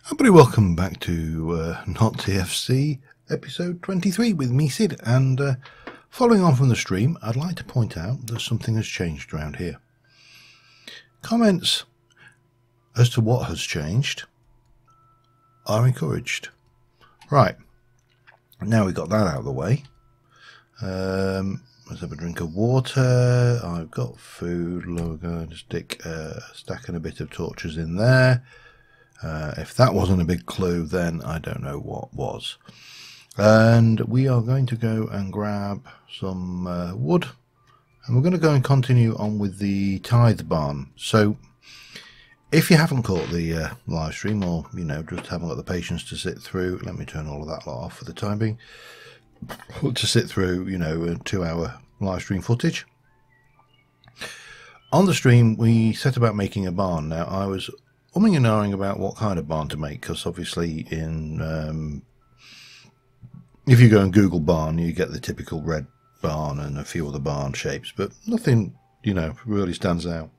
Everybody, welcome back to NotTFC episode 23 with me, Sid, and following on from the stream, I'd like to point out that something has changed around here. Comments as to what has changed are encouraged. Right, now we've got that out of the way. Let's have a drink of water. I've got food. We're going to stick a stack and a bit of torches in there. If that wasn't a big clue, then I don't know what was. And we are going to go and grab some wood, and we're going to go and continue on with the Tithe Barn. So if you haven't caught the live stream, or just haven't got the patience to sit through, let me turn all of that lot off for the time being, to sit through a 2-hour live stream footage. On the stream we set about making a barn. Now I was umming and ahhing about what kind of barn to make, because obviously if you go and Google barn, you get the typical red barn and a few other barn shapes, but nothing really stands out.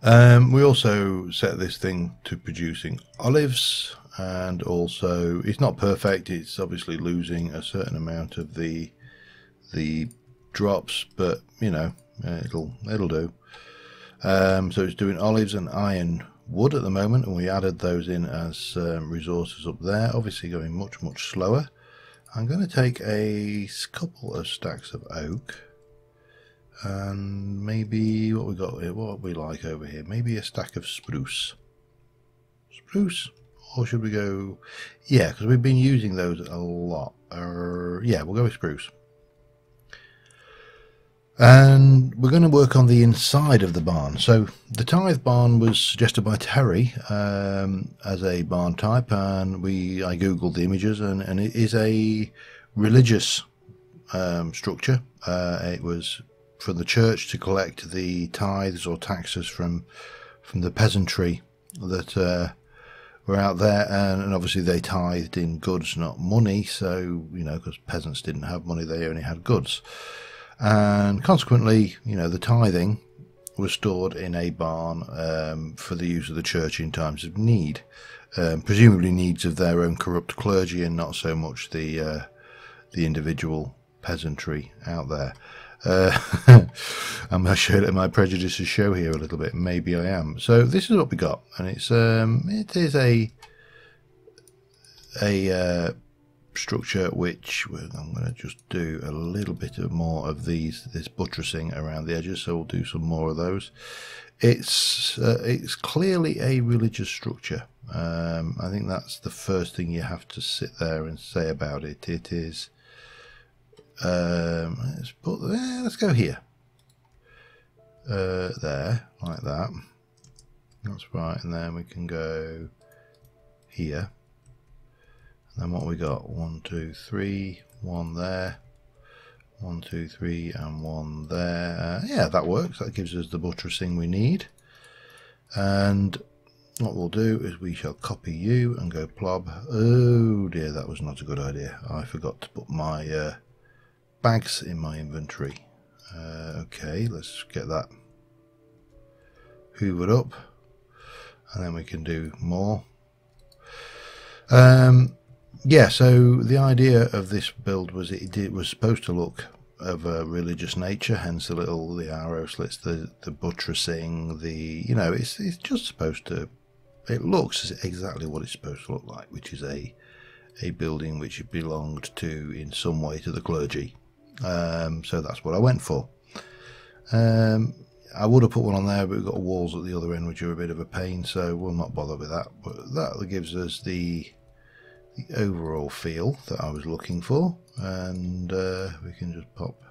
We also set this thing to producing olives, and also it's not perfect, it's obviously losing a certain amount of the drops, but it'll do. So it's doing olives and iron wood at the moment, and we added those in as resources up there, obviously going much slower. I'm going to take a couple of stacks of oak, and maybe what we got here, what we like over here, maybe a stack of spruce, or should we go, yeah, because we've been using those a lot, yeah, we'll go with spruce. And we're going to work on the inside of the barn. So the Tithe Barn was suggested by Terry as a barn type, and I googled the images, and it is a religious structure. It was for the church to collect the tithes or taxes from the peasantry that were out there, and obviously they tithed in goods, not money. So because peasants didn't have money, they only had goods. And consequently, the tithing was stored in a barn for the use of the church in times of need, presumably needs of their own corrupt clergy, and not so much the individual peasantry out there. I'm sure that my prejudices show here a little bit. Maybe I am. So this is what we got, and it is a structure which I'm going to just do a little bit of more of this buttressing around the edges, so we'll do some more of those. It's clearly a religious structure. I think that's the first thing you have to sit there and say about it. It is let's go here, there, like that. That's right, and then we can go here. And what we got, 1 2 3, 1 there, 1 2 3, and 1 there. Yeah, that works. That gives us the buttressing we need. And what we'll do is we shall copy you and go plob. Oh dear, that was not a good idea. I forgot to put my bags in my inventory. Okay, let's get that hoovered up, and then we can do more. Yeah, so the idea of this build was it was supposed to look of a religious nature, hence the arrow slits, the buttressing, it's just supposed to, it looks exactly what it's supposed to look like, which is a building which belonged to, in some way, to the clergy. So that's what I went for. I would have put one on there, but we've got walls at the other end which are a bit of a pain, so we'll not bother with that. But that gives us the overall feel that I was looking for, and we can just pop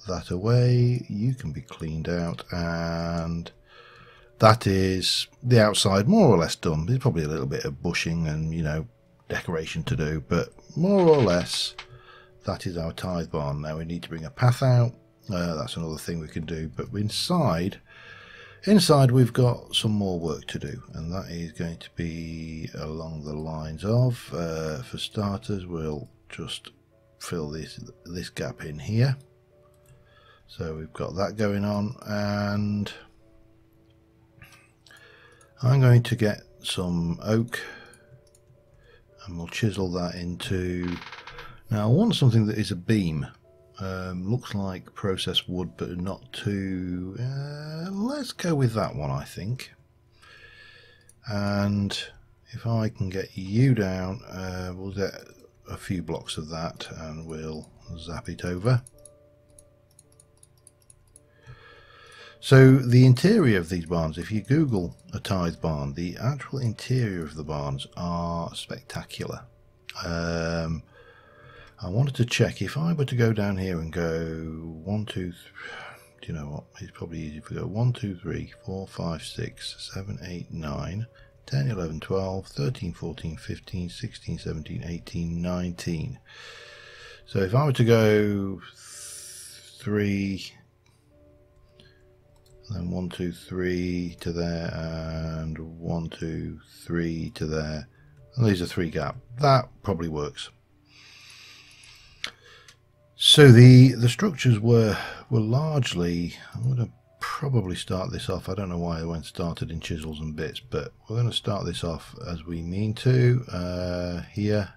that away. You can be cleaned out, and that is the outside more or less done. There's probably a little bit of bushing and decoration to do, but more or less that is our Tithe Barn. Now we need to bring a path out. That's another thing we can do, but inside we've got some more work to do, and that is going to be along the lines of, for starters, we'll just fill this gap in here, So we've got that going on, and I'm going to get some oak and we'll chisel that into. Now I want something that is a beam. Looks like processed wood, but not too. Let's go with that one, I think. And if I can get you down, we'll get a few blocks of that and we'll zap it over. So the interior of these barns, if you Google a Tithe barn, the actual interior of the barns are spectacular. I wanted to check if I were to go down here and go 1, 2, 3, do you know what? It's probably easy if we go 1, 2, 3, 4, 5, 6, 7, 8, 9, 10, 11, 12, 13, 14, 15, 16, 17, 18, 19. So if I were to go 3, then 1, 2, 3 to there, and 1, 2, 3 to there, and these are 3 gap. That probably works. So the structures were largely, I'm going to probably start this off, I don't know why I went started in chisels and bits, but we're going to start this off as we mean to, here,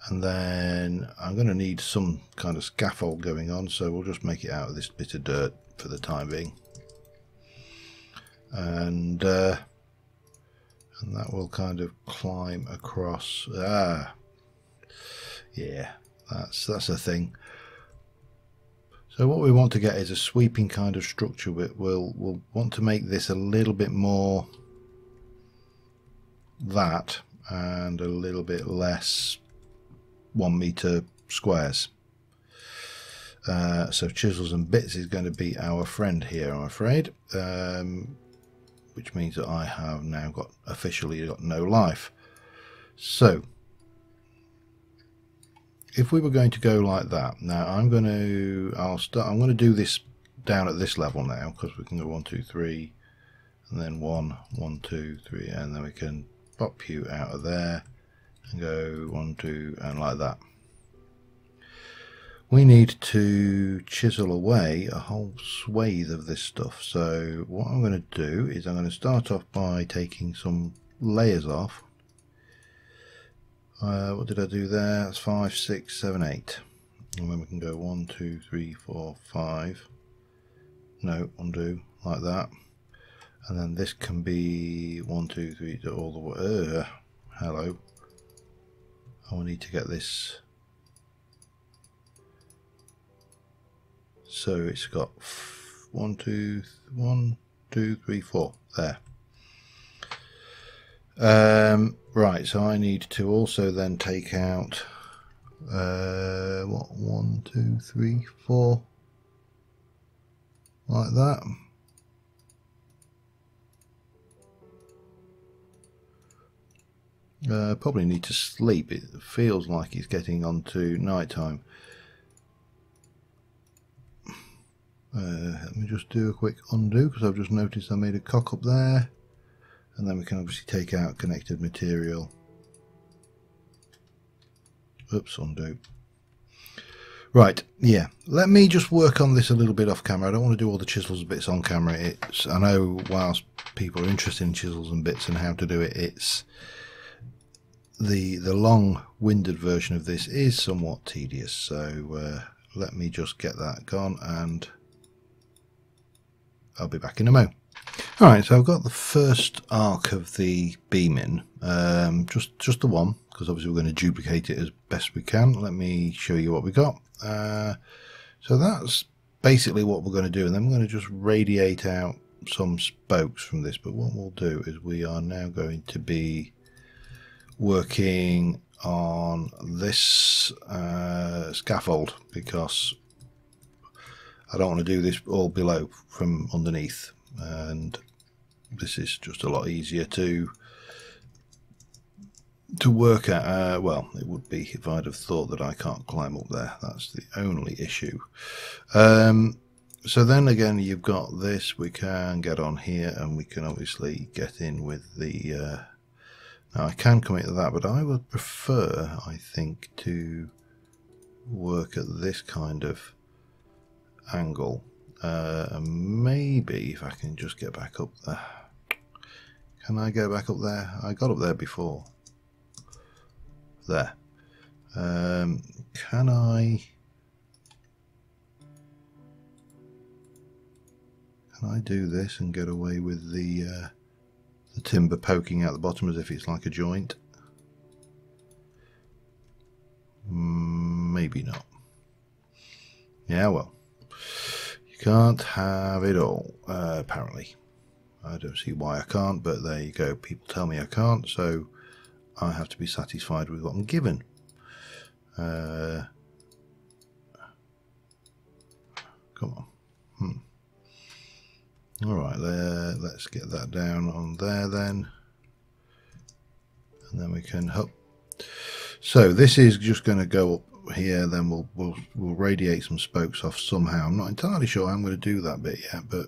and then I'm going to need some kind of scaffold going on, so we'll just make it out of this bit of dirt for the time being, and that will kind of climb across. Yeah, that's a thing. So what we want to get is a sweeping kind of structure. We'll want to make this a little bit more that and a little bit less 1 meter squares. So chisels and bits is going to be our friend here, I'm afraid, which means that I have now officially got no life. So if we were going to go like that, now I'm going to do this down at this level now, because we can go 1, 2, 3, and then 1, 1, 2, 3, and then we can pop you out of there and go 1, 2, and like that. We need to chisel away a whole swathe of this stuff. So what I'm going to do is I'm going to start off by taking some layers off. What did I do there? That's 5, 6, 7, 8. And then we can go 1, 2, 3, 4, 5. No, undo, like that. And then this can be 1, 2, 3, all the way. Hello. I will need to get this. So it's got 1, 2, 3, 4 there. Right, so I need to also then take out what, 1, 2, 3, 4, like that. Probably need to sleep. It feels like it's getting on to night time. Let me just do a quick undo, because I've just noticed I made a cock up there, and then we can obviously take out connected material. Oops, undo. Right, yeah, let me just work on this a little bit off camera. I don't want to do all the chisels and bits on camera. I know whilst people are interested in chisels and bits and how to do it, it's the long-winded version of this is somewhat tedious, so let me just get that gone and I'll be back in a mo. Alright, so I've got the first arc of the beam in, just the one, because obviously we're going to duplicate it as best we can. Let me show you what we got. So that's basically what we're going to do, and then we're going to just radiate out some spokes from this. But what we'll do is we are now going to be working on this scaffold, because I don't want to do this all below from underneath, and this is just a lot easier to work at. Well, it would be if I'd have thought that I can't climb up there. That's the only issue. So then again, you've got this. We can get on here and we can obviously get in with the now I can commit to that, but I would prefer, I think, to work at this kind of angle. And maybe if I can just get back up there. Can I go back up there? I got up there before. There. Can I do this and get away with the timber poking out the bottom as if it's like a joint? Maybe not. Yeah, well, you can't have it all, apparently. I don't see why I can't, but there you go. People tell me I can't, so I have to be satisfied with what I'm given. Come on. Alright, let's get that down on there then. And then we can hop. So this is just going to go up here, then we'll radiate some spokes off somehow. I'm not entirely sure how I'm going to do that bit yet, but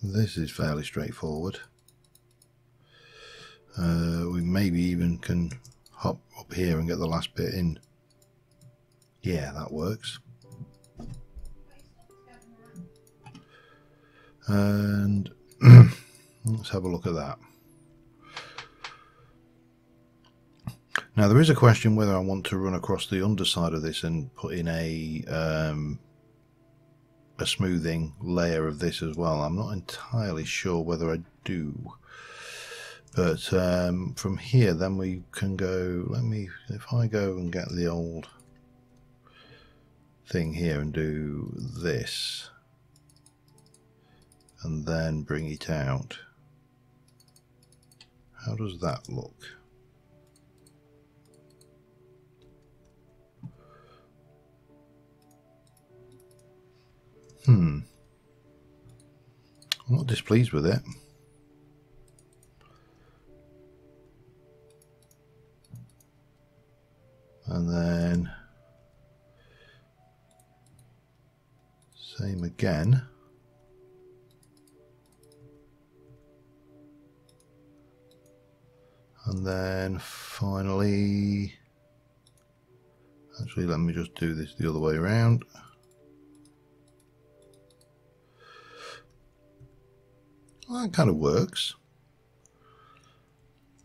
this is fairly straightforward. We maybe even can hop up here and get the last bit in. Yeah, that works. And let's have a look at that. Now there is a question whether I want to run across the underside of this and put in a smoothing layer of this as well. I'm not entirely sure whether I do, but from here then we can go. If I go and get the old thing here and do this and then bring it out, how does that look? I'm not displeased with it. And then same again. And then finally, actually let me just do this the other way around. Well, that kind of works.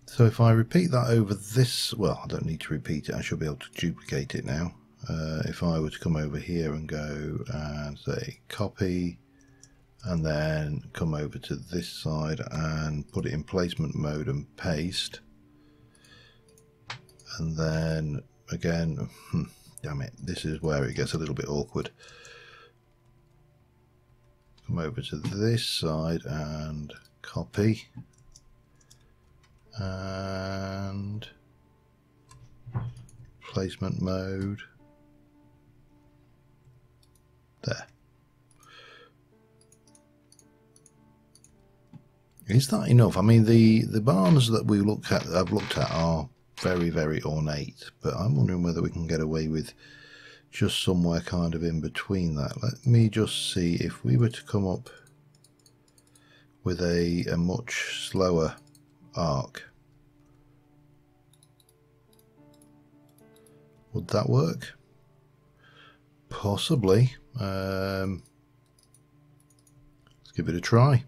So if I repeat that over this, well, I don't need to repeat it, I should be able to duplicate it now. If I were to come over here and go and say copy, and then come over to this side and put it in placement mode and paste, and then again, damn it, this is where it gets a little bit awkward. Come over to this side and copy, and placement mode, there. Is that enough? I mean, the barns that I've looked at are very, very ornate, but I'm wondering whether we can get away with just somewhere kind of in between that. Let me just see if we were to come up with a much slower arc. Would that work? Possibly. Let's give it a try.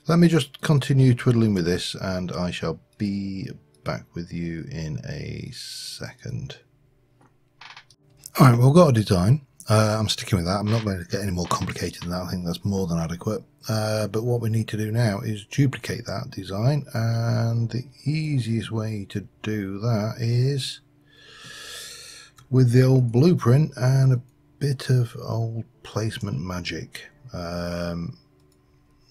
Let me just continue twiddling with this and I shall be back with you in a second. Alright, well, I've got a design. I'm sticking with that. I'm not going to get any more complicated than that. I think that's more than adequate. But what we need to do now is duplicate that design, and the easiest way to do that is with the old blueprint and a bit of old placement magic.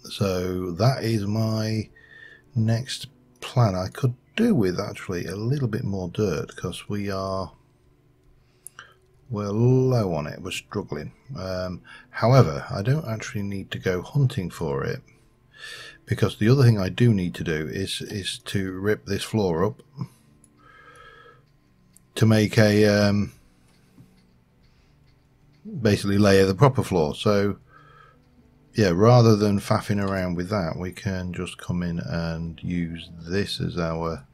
So that is my next plan. I could do with actually a little bit more dirt because we're low on it, we're struggling. However, I don't actually need to go hunting for it, because the other thing I do need to do is to rip this floor up to make a basically layer the proper floor. So yeah, rather than faffing around with that, we can just come in and use this as our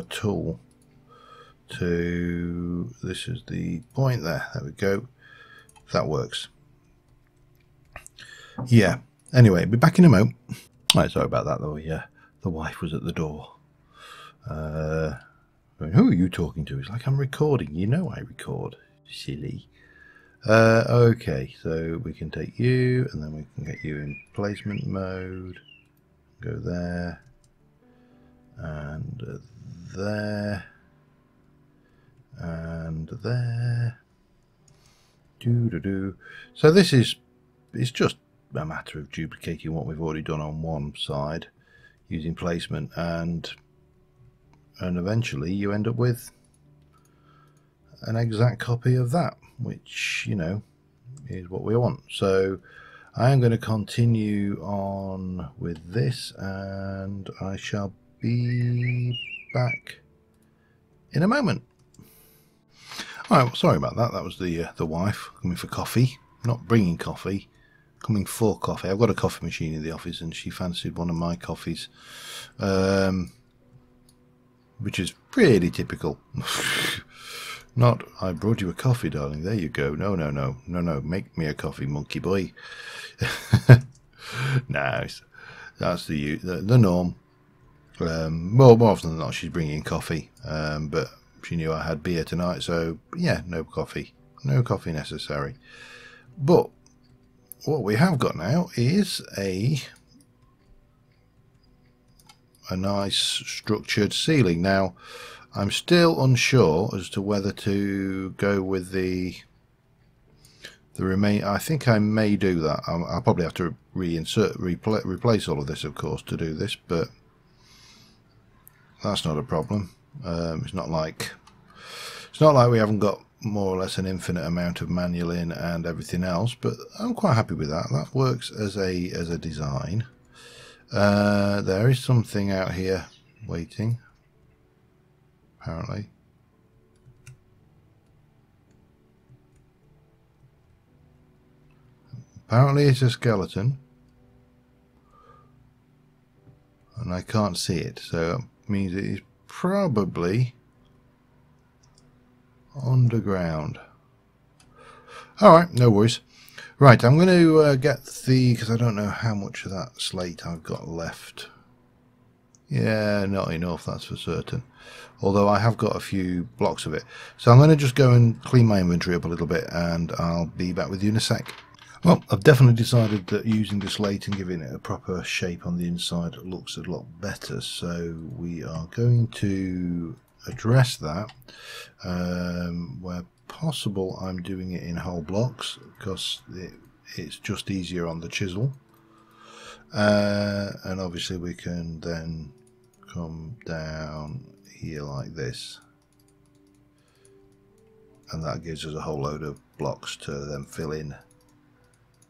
tool to, this is the point there. There we go. That works. Yeah. Anyway, be back in a moment. Right, sorry about that though. Yeah, the wife was at the door. Who are you talking to? It's like, I'm recording. You know I record. Silly. Okay, so we can take you, and then we can get you in placement mode. Go there, and there, and there. Do. So this is, it's just a matter of duplicating what we've already done on one side using placement, and eventually you end up with an exact copy of that, which, you know, is what we want. So I am going to continue on with this, and I shall be back in a moment. Alright, well, sorry about that. That was the wife coming for coffee. Not bringing coffee, coming for coffee. I've got a coffee machine in the office, and she fancied one of my coffees, which is pretty typical. Not, I brought you a coffee, darling. There you go. No. Make me a coffee, monkey boy. No, that's the norm. More often than not, she's bringing coffee. But she knew I had beer tonight, so yeah, no coffee necessary. But what we have got now is a nice structured ceiling. Now, I'm still unsure as to whether to go with the remain. I think I may do that. I'll probably have to replace all of this, of course, to do this, but that's not a problem. It's not like we haven't got more or less an infinite amount of manual in and everything else, but I'm quite happy with that. That works as a design. There is something out here waiting, apparently. Apparently it's a skeleton, and I can't see it, so that means it is probably underground. Alright, no worries. Right, I'm going to get the, because I don't know how much of that slate I've got left. Yeah, not enough, that's for certain. Although I have got a few blocks of it. So I'm going to just go and clean my inventory up a little bit, and I'll be back with you in a sec. Well, I've definitely decided that using the slate and giving it a proper shape on the inside looks a lot better. So we are going to address that. Where possible, I'm doing it in whole blocks because it's just easier on the chisel. And obviously we can then come down here like this, and that gives us a whole load of blocks to then fill in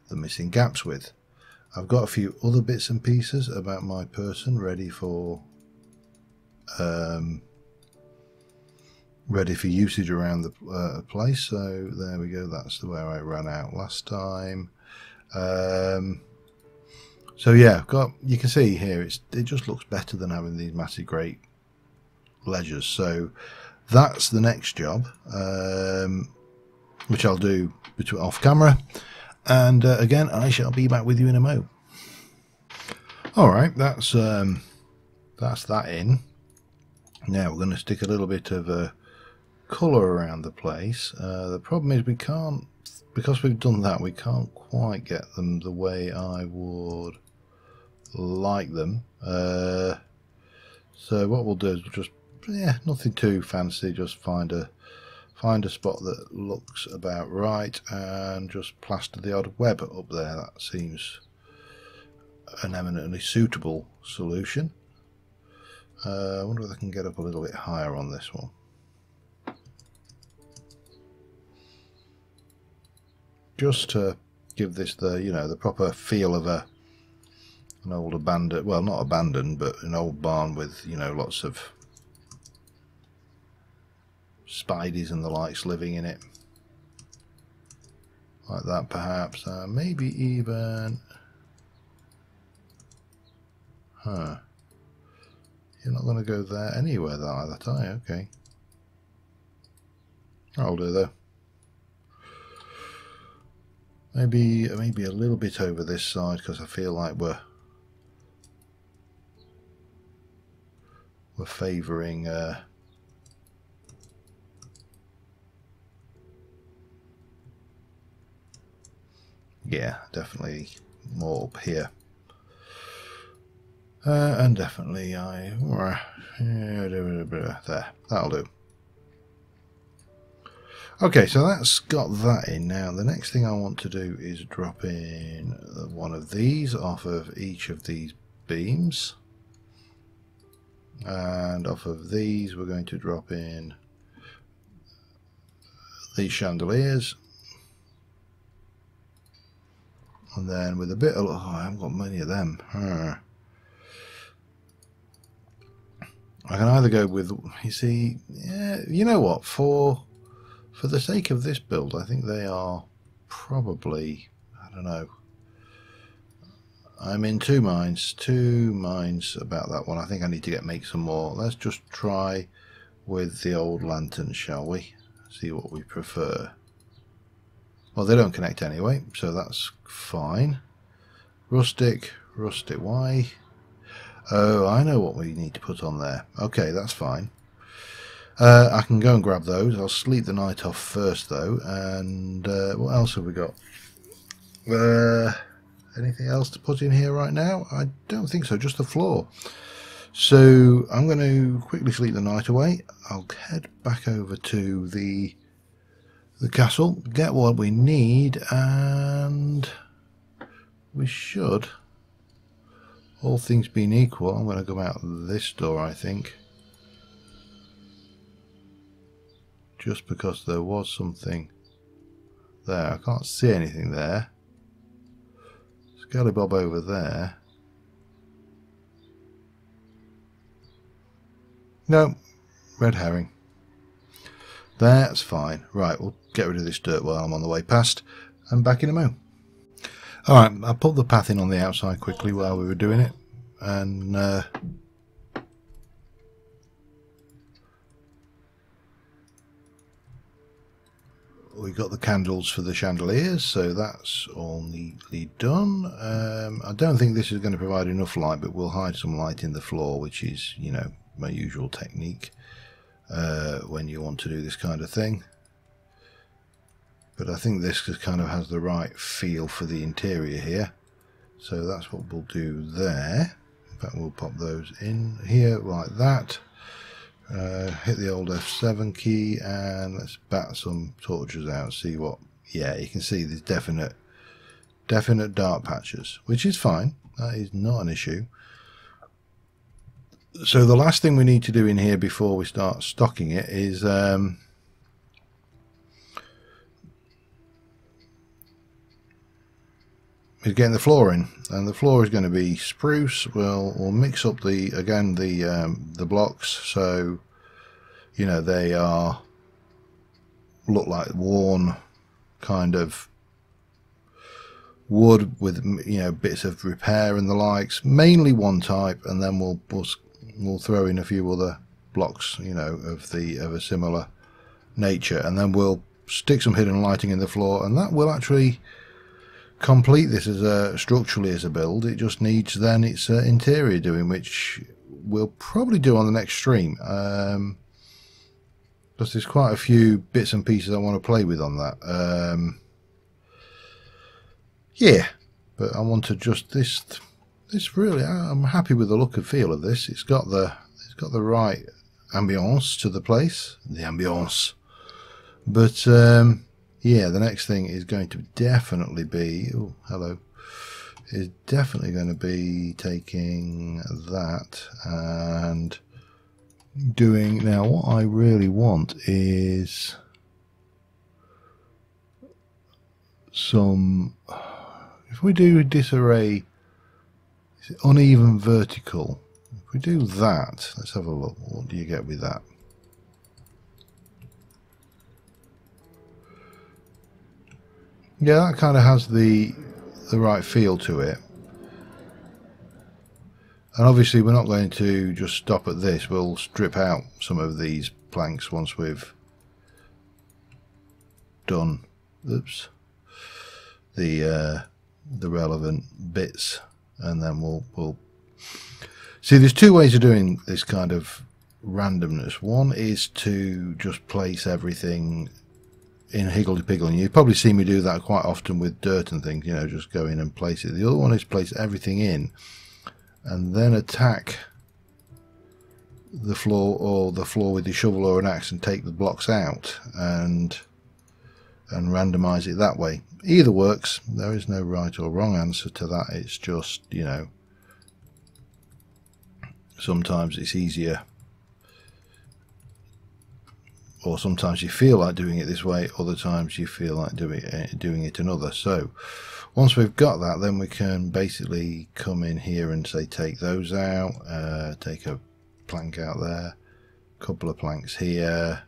the missing gaps with. I've got a few other bits and pieces about my person ready for usage around the place. So there we go, that's the way I ran out last time. So yeah, you can see here it just looks better than having these massive great ledgers. So that's the next job, which I'll do off camera, and again I shall be back with you in a mo. Alright, that's that in. Now we're going to stick a little bit of colour around the place. The problem is we can't, because we've done that, we can't quite get them the way I would like them. So what we'll do is we'll just, nothing too fancy, just find a spot that looks about right and just plaster the odd web up there. That seems an eminently suitable solution. I wonder if I can get up a little bit higher on this one. Just to give this the proper feel of an old abandoned, well, not abandoned, but an old barn with lots of spideys and the likes living in it, like that perhaps. Maybe even, you're not going to go there anywhere that either, are you? Okay. That'll do though. Maybe a little bit over this side, because I feel like we're favouring yeah, definitely more up here. And definitely there, that'll do. Okay, so that's got that in. Now the next thing I want to do is drop in one of these off of each of these beams, and off of these we're going to drop in these chandeliers, and then with a bit of, oh, I haven't got many of them. I can either go with, you see, yeah, you know what, for the sake of this build, I think they are probably, I don't know, I'm in two minds about that one. I think I need to make some more. Let's just try with the old lanterns, shall we? See what we prefer. Well, they don't connect anyway, so that's fine. Rustic, why? Oh, I know what we need to put on there. Okay, that's fine. I can go and grab those. I'll sleep the night off first, though. And what else have we got? Anything else to put in here right now? I don't think so, just the floor. So I'm going to quickly sleep the night away. I'll head back over to the castle, get what we need, and we should, all things being equal, I'm going to go out this door, I think. Just because there was something there. I can't see anything there. Scallybob over there. No, red herring. That's fine. Right, we'll get rid of this dirt while I'm on the way past. I'm back in a mo. Alright, I pulled the path in on the outside quickly while we were doing it. And we got the candles for the chandeliers, so that's all neatly done. I don't think this is going to provide enough light, but we'll hide some light in the floor, which is, you know, my usual technique when you want to do this kind of thing. But I think this kind of has the right feel for the interior here, so that's what we'll do there. In fact, we'll pop those in here like that. Hit the old F7 key and let's bat some torches out, see what, yeah, you can see there's definite dark patches, which is fine, that is not an issue. So the last thing we need to do in here before we start stocking it is getting the floor in, and the floor is going to be spruce. We'll mix up the blocks, so you know they look like worn kind of wood with, you know, bits of repair and the likes. Mainly one type, and then we'll throw in a few other blocks, you know, of a similar nature, and then we'll stick some hidden lighting in the floor, and that will actually complete this structurally as a build. It just needs then its interior doing, which we'll probably do on the next stream, because there's quite a few bits and pieces I want to play with on that. Yeah, but I want to just this really, I'm happy with the look and feel of this. It's got the right ambiance to the place, but yeah, the next thing is going to definitely be, oh, hello, is definitely going to be taking that and doing, now what I really want is some, if we do disarray, is it uneven vertical? If we do that, let's have a look, what do you get with that? Yeah, that kind of has the right feel to it. And obviously we're not going to just stop at this. We'll strip out some of these planks once we've done, oops, the relevant bits, and then we'll see. There's two ways of doing this kind of randomness. One is to just place everything in higgledy-piggledy, and you probably see me do that quite often with dirt and things, you know, just go in and place it. The other one is place everything in and then attack the floor, or the floor with your shovel or an axe, and take the blocks out and randomize it that way. Either works. There is no right or wrong answer to that. It's just, you know, sometimes it's easier, or sometimes you feel like doing it this way, other times you feel like doing it another. So once we've got that, then we can basically come in here and say take those out, take a plank out there, a couple of planks here.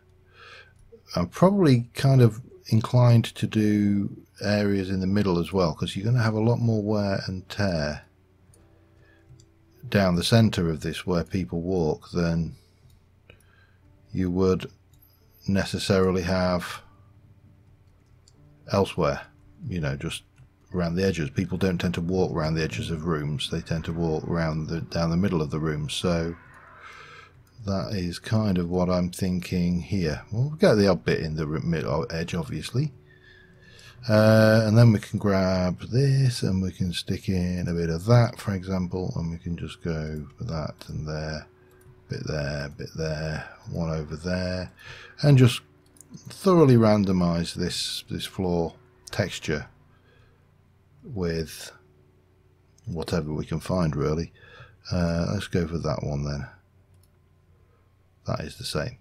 I'm probably kind of inclined to do areas in the middle as well, because you're going to have a lot more wear and tear down the center of this where people walk than you would necessarily have elsewhere, you know, just around the edges. People don't tend to walk around the edges of rooms, they tend to walk around down the middle of the room. So that is kind of what I'm thinking here. We'll get the odd bit in the middle edge, obviously, and then we can grab this and we can stick in a bit of that, for example, and we can just go for that and there, bit there, one over there, and just thoroughly randomize this floor texture with whatever we can find, really. Let's go for that one then. That is the same.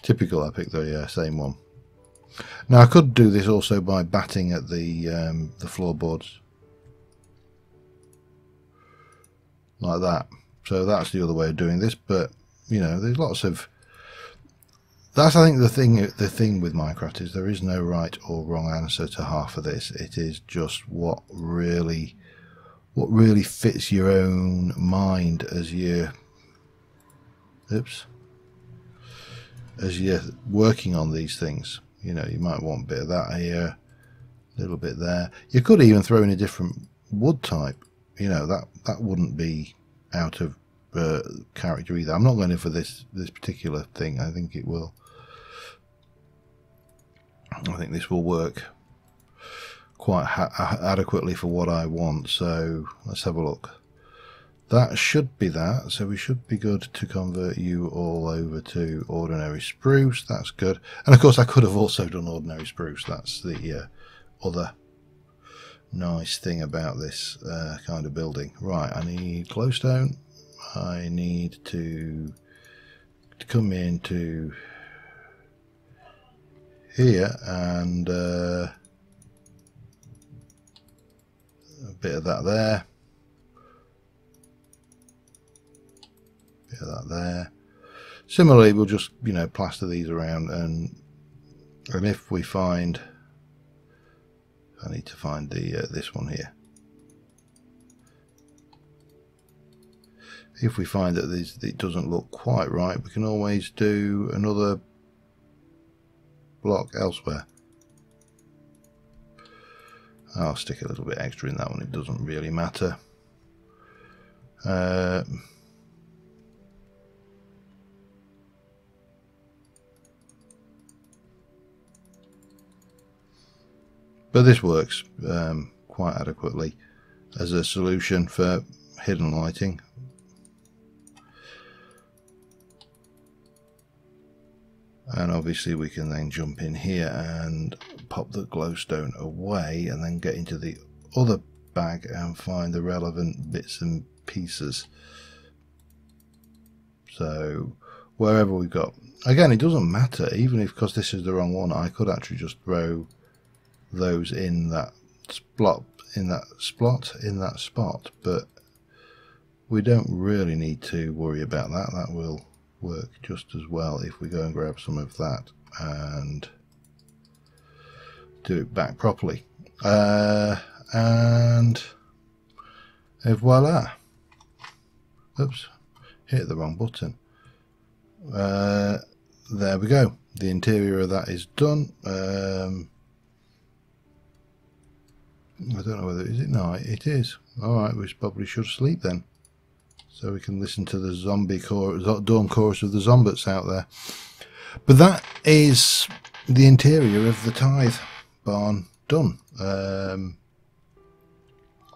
Typical, I picked the same one. Now I could do this also by batting at the floorboards like that. So that's the other way of doing this, but you know, there's lots of, that's, I think, the thing with Minecraft is there is no right or wrong answer to half of this. It is just what really fits your own mind as you're working on these things. You know, you might want a bit of that here, a little bit there. You could even throw in a different wood type. You know, that wouldn't be out of character either. I'm not going in for this particular thing. I think it will. I think this will work quite adequately for what I want. So let's have a look. That should be that. So we should be good to convert you all over to ordinary spruce. That's good. And of course I could have also done ordinary spruce. That's the other nice thing about this kind of building. Right, I need glowstone. I need to come into here and a bit of that there, bit of that there. Similarly, we'll just, you know, plaster these around, and if we find, I need to find the this one here. If we find that it doesn't look quite right, we can always do another block elsewhere. I'll stick a little bit extra in that one, it doesn't really matter. But this works quite adequately as a solution for hidden lighting. And obviously we can then jump in here and pop the glowstone away and then get into the other bag and find the relevant bits and pieces. So wherever we've got, again, it doesn't matter, even if, because this is the wrong one, I could actually just throw those in that spot, but we don't really need to worry about that. That will work just as well if we go and grab some of that and do it back properly, and voila. Oops, hit the wrong button. there we go. The interior of that is done. I don't know whether is it. No, it is. All right, we probably should sleep then, so we can listen to the zombie dawn chorus of the zombies out there. But that is the interior of the Tithe Barn done.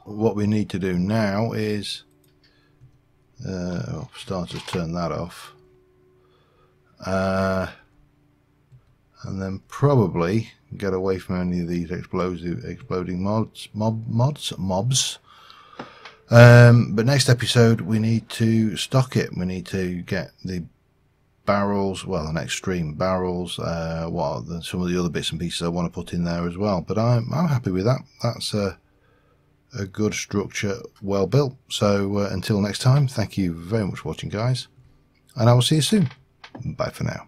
What we need to do now is starters, turn that off, and then probably get away from any of these exploding mobs. But next episode we need to stock it. We need to get the barrels, well, the next stream barrels, some of the other bits and pieces I want to put in there as well. But I'm happy with that. That's a good structure, well built. So until next time, thank you very much for watching, guys, and I will see you soon. Bye for now.